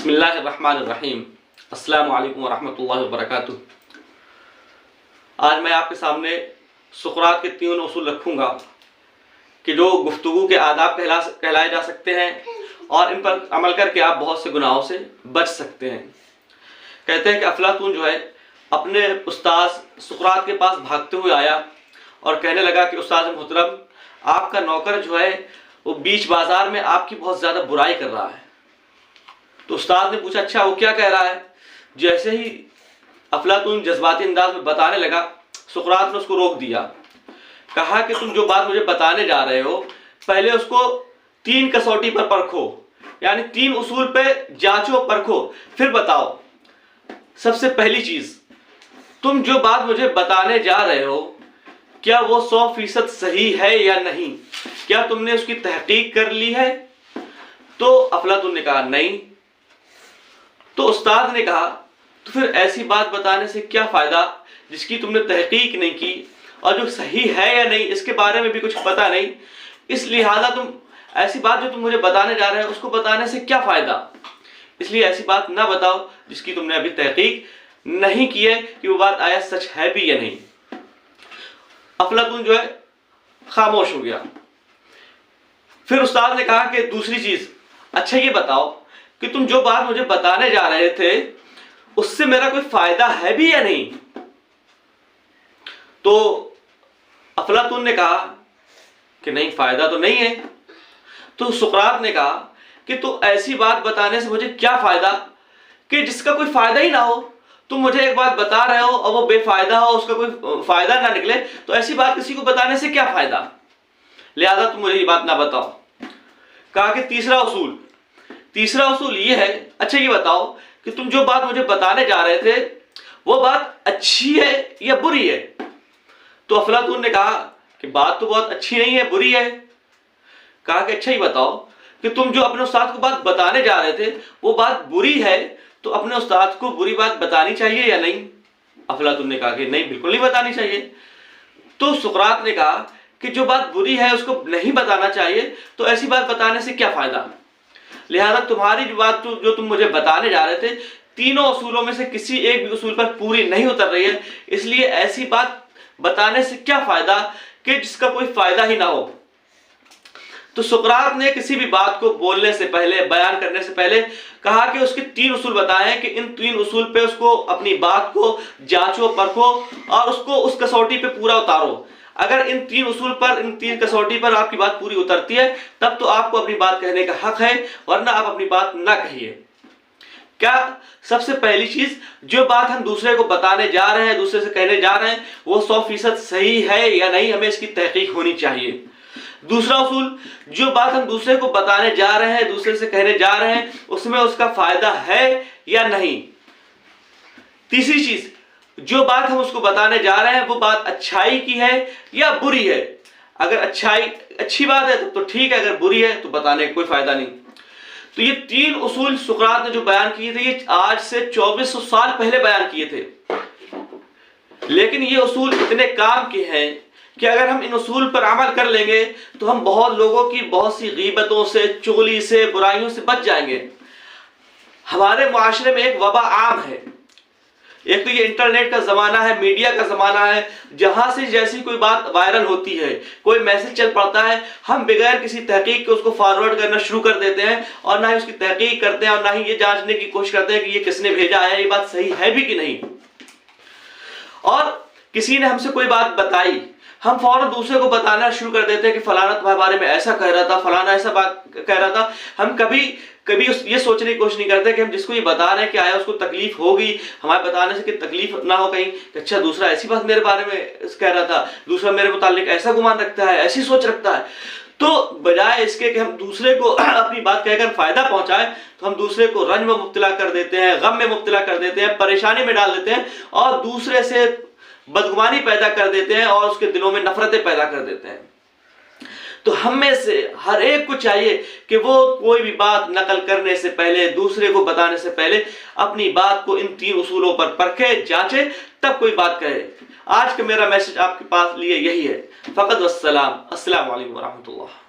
बिस्मिल्लाहिर्रहमानिर्रहीम। अस्सलामु अलैकुम वरहमतुल्लाहि वबरकातुह। आज मैं आपके सामने सुक़रात के 3 उसूल रखूँगा कि जो गुफ्तगू के आदाब कहलाए जा सकते हैं और इन पर अमल करके आप बहुत से गुनाहों से बच सकते हैं। कहते हैं कि अफलातून जो है अपने उस्ताद सुक़रात के पास भागते हुए आया और कहने लगा कि उस्ताद मोहतरम, आपका नौकर जो है वो बीच बाज़ार में आपकी बहुत ज़्यादा बुराई कर रहा है। तो उस्ताद ने पूछा, अच्छा वो क्या कह रहा है? जैसे ही अफलातून जज्बाती अंदाज में बताने लगा, सुक़रात ने उसको रोक दिया। कहा कि तुम जो बात मुझे बताने जा रहे हो पहले उसको 3 कसौटी पर परखो, यानी 3 उसूल पे जांचो परखो, फिर बताओ। सबसे पहली चीज, तुम जो बात मुझे बताने जा रहे हो क्या वो 100% सही है या नहीं? क्या तुमने उसकी तहकीक कर ली है? तो अफलातून ने कहा नहीं। तो उस्ताद ने कहा, तो फिर ऐसी बात बताने से क्या फायदा जिसकी तुमने तहकीक नहीं की और जो सही है या नहीं इसके बारे में भी कुछ पता नहीं। इस लिहाजा तुम ऐसी बात जो तुम मुझे बताने जा रहे हो उसको बताने से क्या फायदा, इसलिए ऐसी बात ना बताओ जिसकी तुमने अभी तहकीक नहीं की है कि वो बात आया सच है भी या नहीं। अफलातून जो है खामोश हो गया। फिर उस्ताद ने कहा कि दूसरी चीज, अच्छा ये बताओ कि तुम जो बात मुझे बताने जा रहे थे उससे मेरा कोई फायदा है भी या नहीं? तो अफलातून ने कहा कि नहीं, फायदा तो नहीं है। तो सुक़रात ने कहा कि तो ऐसी बात बताने से मुझे क्या फायदा कि जिसका कोई फायदा ही ना हो। तुम मुझे एक बात बता रहे हो और वो बेफायदा हो, उसका कोई फायदा ना निकले, तो ऐसी बात किसी को बताने से क्या फायदा, लिहाजा तुम मुझे ये बात ना बताओ। कहा कि तीसरा उसूल ये है, अच्छा ये बताओ कि तुम जो बात मुझे बताने जा रहे थे वो बात अच्छी है या बुरी है? तो अफलातून ने कहा कि बात तो बहुत अच्छी नहीं है, बुरी है। कहा कि अच्छा ये बताओ कि तुम जो अपने उस्ताद को बात बताने जा रहे थे वो बात बुरी है, तो अपने उस्ताद को बुरी बात बतानी चाहिए या नहीं? अफलातून ने कहा कि नहीं, बिल्कुल नहीं बतानी चाहिए। तो सुक़रात ने कहा कि जो बात बुरी है उसको नहीं बताना चाहिए, तो ऐसी बात बताने से क्या फायदा, लिहाजा तुम्हारी जो बात जो तुम मुझे बताने जा रहे थे तीनों उसूलों में से किसी एक भी उसूल पर पूरी नहीं उतर रही है, इसलिए ऐसी बात बताने से क्या फायदा कि जिसका कोई फायदा ही ना हो। तो सुक़रात ने किसी भी बात को बोलने से पहले, बयान करने से पहले कहा कि उसके 3 उसूल बताए कि इन 3 उसूल पे उसको अपनी बात को जांचो परखो और उसको उस कसौटी पे पूरा उतारो। अगर इन 3 उसूल पर, इन 3 कसौटी पर आपकी बात पूरी उतरती है तब तो आपको अपनी बात कहने का हक है, वरना आप अपनी बात ना कहिए। क्या? सबसे पहली चीज, जो बात हम दूसरे को बताने जा रहे हैं, दूसरे से कहने जा रहे हैं, वो 100% सही है या नहीं, हमें इसकी तहकीक होनी चाहिए। दूसरा उसूल, जो बात हम दूसरे को बताने जा रहे हैं, दूसरे से कहने जा रहे हैं, उसमें उसका फायदा है या नहीं। तीसरी चीज, जो बात हम उसको बताने जा रहे हैं वो बात अच्छाई की है या बुरी है। अगर अच्छी बात है तो ठीक है, अगर बुरी है तो बताने का कोई फायदा नहीं। तो ये 3 उसूल सुक़रात ने जो बयान किए थे ये आज से 2400 साल पहले बयान किए थे, लेकिन ये उसूल इतने काम के हैं कि अगर हम इन उसूल पर अमल कर लेंगे तो हम बहुत लोगों की बहुत सी गीबतों से, चुगली से, बुराइयों से बच जाएंगे। हमारे मुआशरे में एक वबा आम है। एक तो ये इंटरनेट का ज़माना है, मीडिया का ज़माना है, जहाँ से जैसी कोई बात वायरल होती है, कोई मैसेज चल पड़ता है, हम बगैर किसी तहकीक के उसको फॉरवर्ड करना शुरू कर देते हैं और ना ही उसकी तहकीक करते हैं और ना ही ये जांचने की कोशिश करते हैं कि ये किसने भेजा है, ये बात सही है भी कि नहीं। और किसी ने हमसे कोई बात बताई, हम फौरन दूसरे को बताना शुरू कर देते हैं कि फलाना तुम्हारे बारे में ऐसा कह रहा था, फलाना ऐसा बात कह रहा था। हम कभी ये सोचने की कोशिश नहीं करते कि हम जिसको ये बता रहे हैं कि आया उसको तकलीफ होगी हमारे बताने से, कि तकलीफ ना हो कहीं, अच्छा दूसरा ऐसी बात मेरे बारे में कह रहा था, दूसरा मेरे मुतालिक ऐसा गुमान रखता है, ऐसी सोच रखता है। तो बजाय इसके कि हम दूसरे को अपनी बात कहकर फायदा पहुंचाए, तो हम दूसरे को रंज में मुब्तला कर देते हैं, गम में मुब्तला कर देते हैं, परेशानी में डाल देते हैं और दूसरे से बदगुमानी पैदा कर देते हैं और उसके दिलों में नफरतें पैदा कर देते हैं। तो हम में से हर एक को चाहिए कि वो कोई भी बात नकल करने से पहले, दूसरे को बताने से पहले अपनी बात को इन 3 उसूलों पर परखे, जांचे, तब कोई बात कहे। आज का मेरा मैसेज आपके पास लिए यही है। फ़कत वस्सलाम, अस्सलामु अलैकुम वरहमतुल्लाह।